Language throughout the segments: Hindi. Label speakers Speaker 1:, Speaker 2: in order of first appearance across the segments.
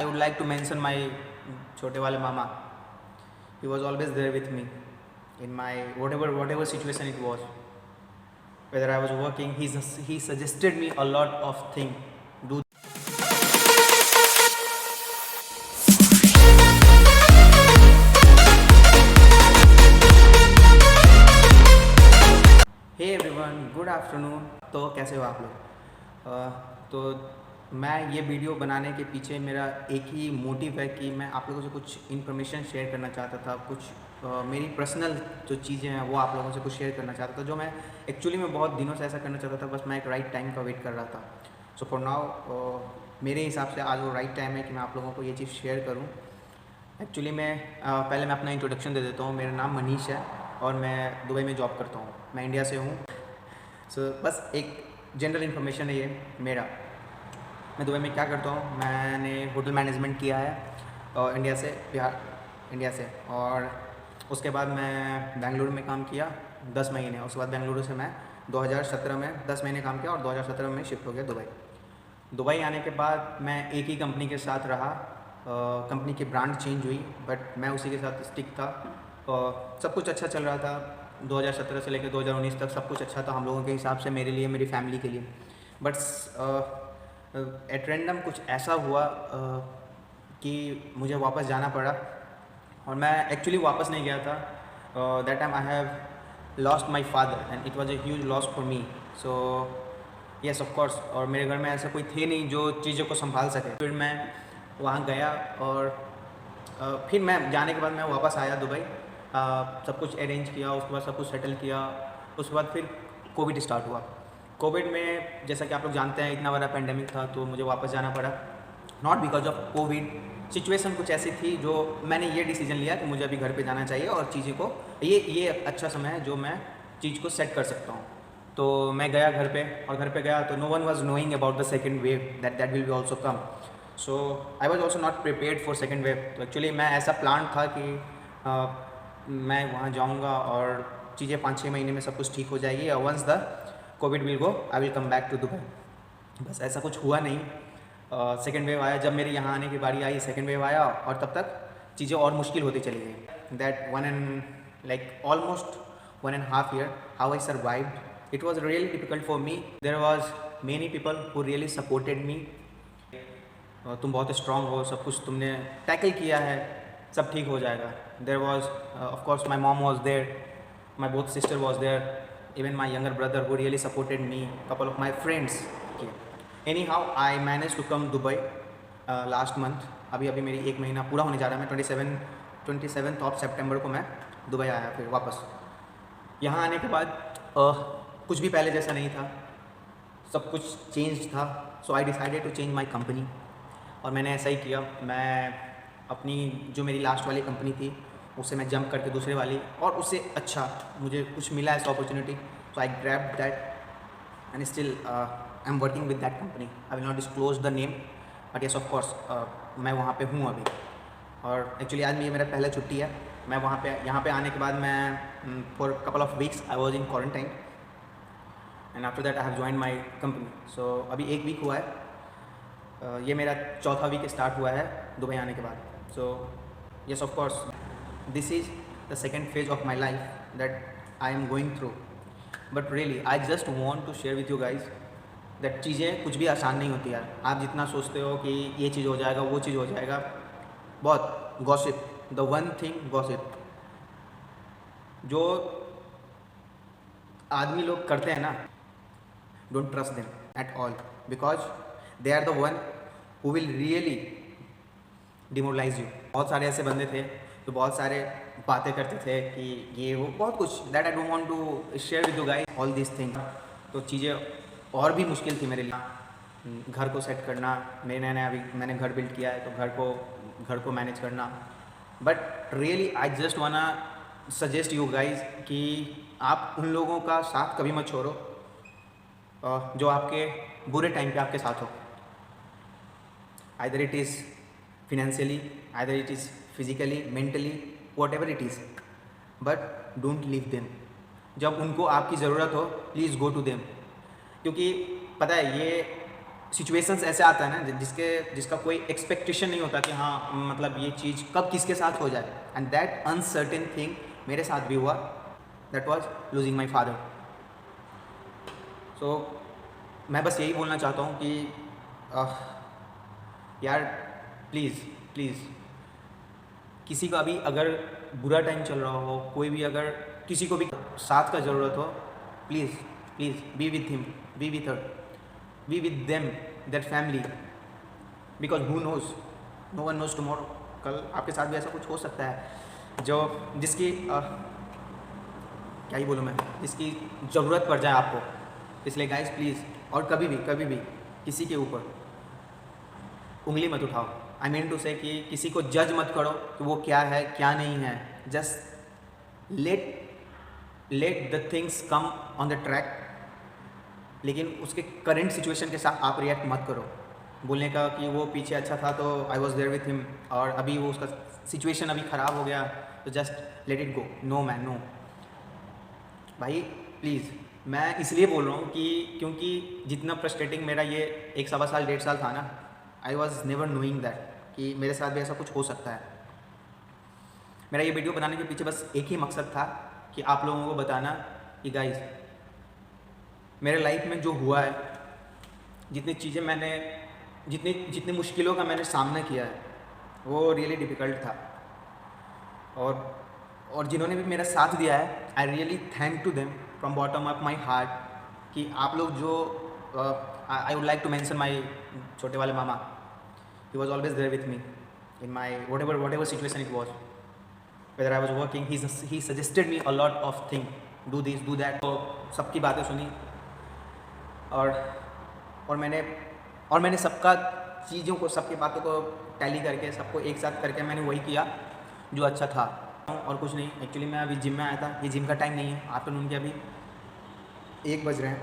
Speaker 1: I would like to mention my छोटे वाले मामा. He was always there with me in my whatever situation it was. Whether I was working, he suggested me a lot of things. Do Hey everyone, good afternoon. तो कैसे हो आप लोग? तो मैं ये वीडियो बनाने के पीछे मेरा एक ही मोटिव है कि मैं आप लोगों से कुछ इन्फॉर्मेशन शेयर करना चाहता था, कुछ मेरी पर्सनल जो चीज़ें हैं वो आप लोगों से कुछ शेयर करना चाहता था, जो मैं एक्चुअली में बहुत दिनों से ऐसा करना चाहता था, बस मैं एक राइट टाइम का वेट कर रहा था. सो फॉर नाउ मेरे हिसाब से आज वो राइट टाइम है कि मैं आप लोगों को ये चीज़ शेयर करूँ. एक्चुअली पहले मैं अपना इंट्रोडक्शन दे देता हूँ. मेरा नाम मनीष है और मैं दुबई में जॉब करता हूँ. मैं इंडिया से हूँ. सो बस एक जनरल इन्फॉर्मेशन है ये मेरा. मैं दुबई में क्या करता हूँ, मैंने होटल मैनेजमेंट किया है और इंडिया से. और उसके बाद मैं बेंगलुरु में काम किया 10 महीने. उसके बाद बेंगलुरु से मैं 2017 में 10 महीने काम किया और 2017 में शिफ्ट हो गया दुबई आने के बाद मैं एक ही कंपनी के साथ रहा. कंपनी की ब्रांड चेंज हुई बट मैं उसी के साथ स्टिक था. सब कुछ अच्छा चल रहा था. 2017 से लेकर 2019 तक सब कुछ अच्छा था हम लोगों के हिसाब से, मेरे लिए, मेरी फैमिली के लिए. बट एट रैंडम कुछ ऐसा हुआ कि मुझे वापस जाना पड़ा और मैं एक्चुअली वापस नहीं गया था. That time I have lost my father and it was a huge loss for me. So yes of course. और मेरे घर में ऐसा कोई थे नहीं जो चीज़ों को संभाल सके. फिर मैं वहाँ गया और फिर मैं जाने के बाद मैं वापस आया दुबई. सब कुछ अरेंज किया, उसके बाद सब कुछ सेटल किया. उसके बाद फिर कोविड स्टार्ट हुआ. कोविड में जैसा कि आप लोग जानते हैं इतना बड़ा पेंडेमिक था, तो मुझे वापस जाना पड़ा. Not because of Covid, situation कुछ ऐसी थी जो मैंने ये डिसीजन लिया कि मुझे अभी घर पे जाना चाहिए और चीज़ों को ये अच्छा समय है जो मैं चीज़ को सेट कर सकता हूँ. तो मैं गया घर पे और घर पे गया तो no one was knowing about the second wave that will be also come. So I was also not prepared for second wave. तो एक्चुअली मैं ऐसा प्लान था कि मैं वहाँ जाऊँगा और चीज़ें 5-6 महीने में सब कुछ ठीक हो जाएगी और once the covid will go I will come back to Dubai. बस ऐसा कुछ हुआ नहीं. सेकेंड वेव आया. जब मेरी यहाँ आने की बारी आई सेकेंड वेव आया और तब तक चीज़ें और मुश्किल होती चली गई. That almost 1.5 year how I survived. It was really difficult for me. There was many people who really supported me. तुम बहुत स्ट्रांग हो, सब कुछ तुमने टैकल किया है, सब ठीक हो जाएगा. There was of course my mom was there, my both sister was there, even my younger brother who really supported me, couple of my friends. Okay. Anyhow, I managed to come Dubai last month. अभी मेरी 1 महीना पूरा होने जा रहा है. मैं 27th of September को मैं दुबई आया फिर वापस. यहाँ आने के बाद कुछ भी पहले जैसा नहीं था, सब कुछ चेंज था. So I decided to change my company और मैंने ऐसा ही किया. मैं अपनी जो मेरी लास्ट वाली कंपनी थी उससे मैं जंप करके दूसरे वाली और उससे अच्छा मुझे कुछ मिला ऐसा opportunity. So I grab that and still I am working with that company. I will not disclose the name but yes of course मैं वहाँ पे हूँ अभी. और एक्चुअली आज ये मेरा पहला छुट्टी है. मैं यहाँ पे आने के बाद मैं for couple of weeks I was in quarantine and after that I have join my company. So अभी 1 वीक हुआ है. ये मेरा चौथा वीक स्टार्ट हुआ है दुबई आने के बाद. So yes of course this is the second phase of my life that I am going through. But really I just want to share with you guys that चीज़ें कुछ भी आसान नहीं होती यार. आप जितना सोचते हो कि ये चीज़ हो जाएगा, वो चीज़ हो जाएगा, बहुत gossip, the one thing gossip जो आदमी लोग करते हैं ना, don't trust them at all because they are the one who will really demoralise you. बहुत सारे ऐसे बंदे थे तो बहुत सारे बातें करते थे कि ये वो बहुत कुछ. That I don't want to share with you guys all this thing. तो चीज़ें और भी मुश्किल थी मेरे लिए. घर को सेट करना, मेरे नया अभी मैंने घर बिल्ड किया है तो घर को मैनेज करना. बट रियली आई जस्ट वाना सजेस्ट यू गाइज कि आप उन लोगों का साथ कभी मत छोड़ो जो आपके बुरे टाइम पे आपके साथ हो. Either it is financially, either it is physically, mentally, whatever it is, but don't leave them. जब उनको आपकी ज़रूरत हो प्लीज़ गो टू देम. क्योंकि पता है ये सिचुएशंस ऐसे आता है ना जिसका कोई एक्सपेक्टेशन नहीं होता कि हाँ मतलब ये चीज़ कब किसके साथ हो जाए, एंड दैट अनसर्टेन थिंग मेरे साथ भी हुआ, that was losing my father. So मैं बस यही बोलना चाहता हूँ कि यार प्लीज़ किसी का भी अगर बुरा टाइम चल रहा हो, कोई भी अगर किसी को भी साथ का ज़रूरत हो, please be with him, be with her, be with them, that family, because who knows, no one knows tomorrow. कल आपके साथ भी ऐसा कुछ हो सकता है जो जिसकी क्या ही बोलूँ मैं, जिसकी ज़रूरत पड़ जाए आपको। इसलिए गाइस प्लीज़, और कभी भी किसी के ऊपर उंगली मत उठाओ। आई मीन टू से कि किसी को जज मत करो कि वो क्या है क्या नहीं है। Just let the things come on the track, लेकिन उसके करंट सिचुएशन के साथ आप रिएक्ट मत करो। बोलने का कि वो पीछे अच्छा था तो I was there with him, और अभी वो उसका सिचुएशन अभी ख़राब हो गया तो just let it go. No man, no भाई प्लीज़। मैं इसलिए बोल रहा हूँ कि क्योंकि जितना फ्रस्ट्रेटिंग मेरा ये 1 सवा साल 1.5 साल था ना, I was never knowing that कि मेरे साथ भी ऐसा कुछ हो सकता है। मेरा ये वीडियो बनाने के पीछे बस एक ही मकसद था कि आप लोगों को बताना कि गाइस मेरे लाइफ में जो हुआ है, जितनी चीज़ें मैंने जितनी मुश्किलों का मैंने सामना किया है, वो रियली डिफ़िकल्ट था। और जिन्होंने भी मेरा साथ दिया है, I really thank to them from bottom of my heart. कि आप लोग जो I would like to mention my छोटे वाले मामा, he was always there with me in my whatever situation it was, whether I was working, he suggested me a lot of thing, do this do that. तो सबकी बातें सुनी और मैंने सबका चीज़ों को, सबकी बातों को टैली करके, सबको एक साथ करके मैंने वही किया जो अच्छा था, और कुछ नहीं। एक्चुअली मैं अभी जिम में आया था, ये जिम का टाइम नहीं है, आफ्टरनून के अभी 1 बज रहे हैं,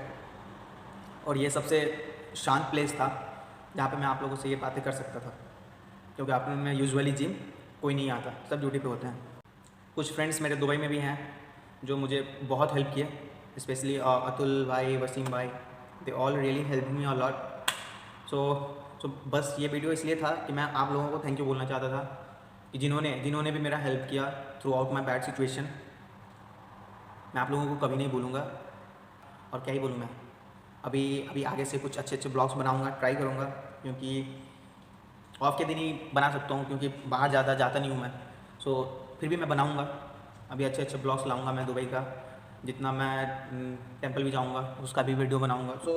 Speaker 1: और ये सबसे शांत प्लेस था जहाँ पे मैं आप लोगों से ये बातें कर सकता था, क्योंकि आफ्टरनून में यूजुअली जिम कोई नहीं आता, सब ड्यूटी पे होते हैं। कुछ फ्रेंड्स मेरे दुबई में भी हैं जो मुझे बहुत हेल्प किए, स्पेशली अतुल भाई, वसीम भाई, they all really help me a lot. So बस ये वीडियो इसलिए था कि मैं आप लोगों को थैंक यू बोलना चाहता था कि जिन्होंने भी मेरा हेल्प किया through out my bad situation. मैं आप लोगों को कभी नहीं भूलूँगा। और क्या ही बोलूँ मैं, अभी आगे से कुछ अच्छे ब्लॉग्स बनाऊँगा, ट्राई करूँगा, क्योंकि ऑफ के दिन ही बना सकता हूँ, क्योंकि बाहर ज़्यादा जाता नहीं हूँ मैं। सो फिर भी मैं बनाऊँगा, अभी अच्छे ब्लॉग्स लाऊँगा मैं दुबई का। जितना मैं टेंपल भी जाऊँगा उसका भी वीडियो बनाऊँगा। So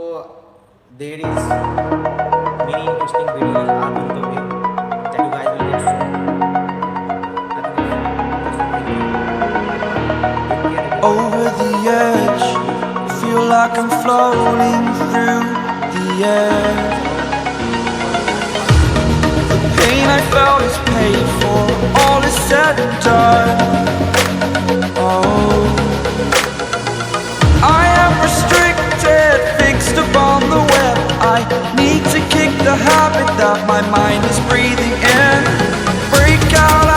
Speaker 1: there is many interesting videos are on the way that you guys will get soon.
Speaker 2: Over the edge, feel like I'm floating through the air. The pain I felt is paid for, all is said and done. Oh, I am restricted, fixed upon the web. I need to kick the habit that my mind is breathing in. Break out